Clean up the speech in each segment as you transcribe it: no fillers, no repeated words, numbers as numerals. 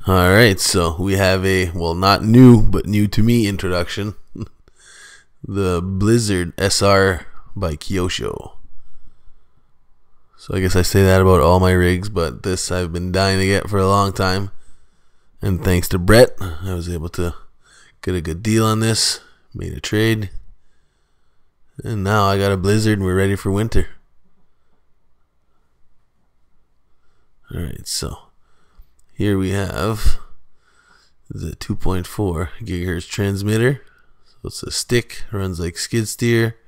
Alright, so we have a, well, not new, but new to me introduction. The Blizzard SR by Kyosho. So I guess I say that about all my rigs, but this I've been dying to get for a long time. And thanks to Brett, I was able to get a good deal on this. Made a trade. And now I got a Blizzard and we're ready for winter. Alright, so here we have the 2.4 gigahertz transmitter. So it's a stick, runs like skid steer,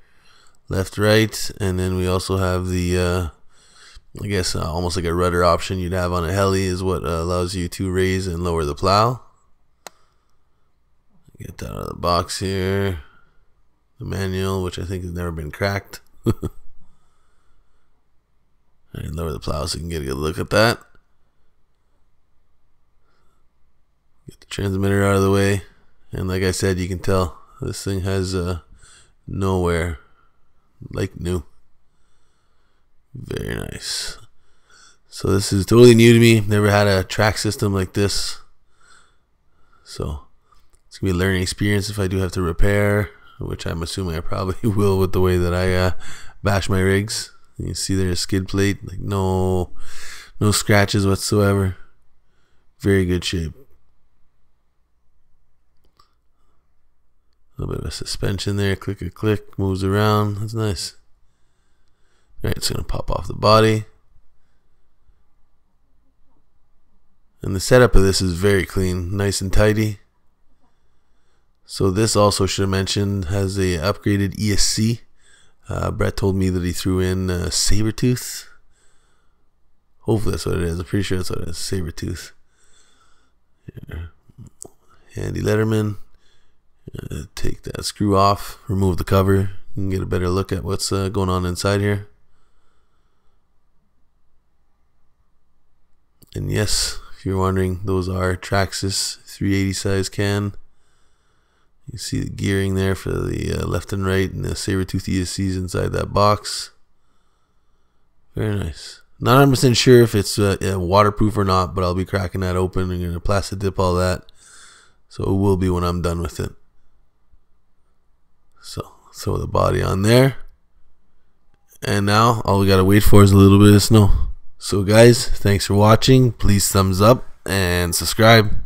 left, right, and then we also have the I guess almost like a rudder option you'd have on a heli is what allows you to raise and lower the plow. Get that out of the box here. The manual, which I think has never been cracked. Alright, lower the plow so you can get a good look at that. Get the transmitter out of the way. And like I said, you can tell this thing has no wear. Like new. Very nice. So this is totally new to me. Never had a track system like this. So it's going to be a learning experience if I do have to repair, which I'm assuming I probably will with the way that I bash my rigs. You see there's a skid plate, like no scratches whatsoever. Very good shape. A little bit of a suspension there, click a click, moves around. That's nice. Alright, it's going to pop off the body. And the setup of this is very clean, nice and tidy. So this also should have mentioned has a upgraded ESC. Brett told me that he threw in Sabertooth. Hopefully that's what it is. I'm pretty sure that's what it is. Sabertooth. Here. Handy Letterman. Take that screw off. Remove the cover. You can get a better look at what's going on inside here. And yes, if you're wondering, those are Traxxas 380 size can. You see the gearing there for the left and right, and the Sabertooth ESCs inside that box. Very nice. Not 100% sure if it's waterproof or not, but I'll be cracking that open and going to plastic dip all that. So it will be when I'm done with it. So throw the body on there. And now all we got to wait for is a little bit of snow. So guys, thanks for watching. Please thumbs up and subscribe.